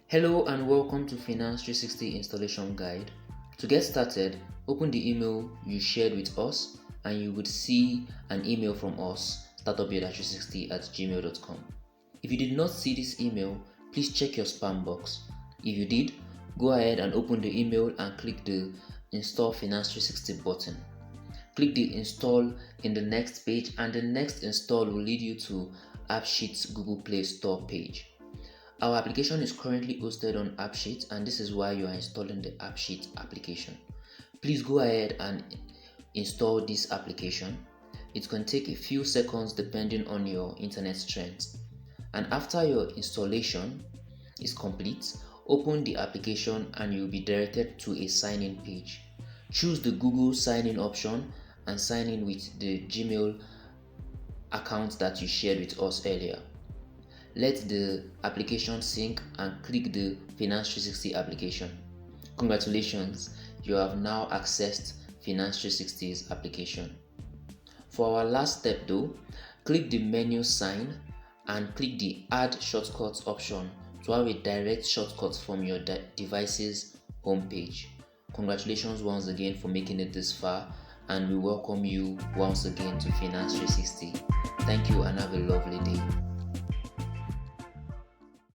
Hello and welcome to Finance 360 installation guide. To get started, open the email you shared with us and you would see an email from us, startupbuilder360@gmail.com. If you did not see this email, please check your spam box. If you did, go ahead and open the email and click the Install Finance 360 button. Click the install in the next page and the next install will lead you to AppSheet's Google Play Store page. Our application is currently hosted on AppSheet and this is why you are installing the AppSheet application. Please go ahead and install this application. It can take a few seconds depending on your internet strength. And after your installation is complete, open the application and you'll be directed to a sign-in page. Choose the Google sign-in option and sign in with the Gmail account that you shared with us earlier. Let the application sync and click the Finance 360 application. Congratulations, you have now accessed Finance 360's application. For our last step though, click the menu sign and click the Add Shortcuts option to have a direct shortcut from your device's homepage. Congratulations once again for making it this far, and we welcome you once again to Finance 360. Thank you and have a lovely day.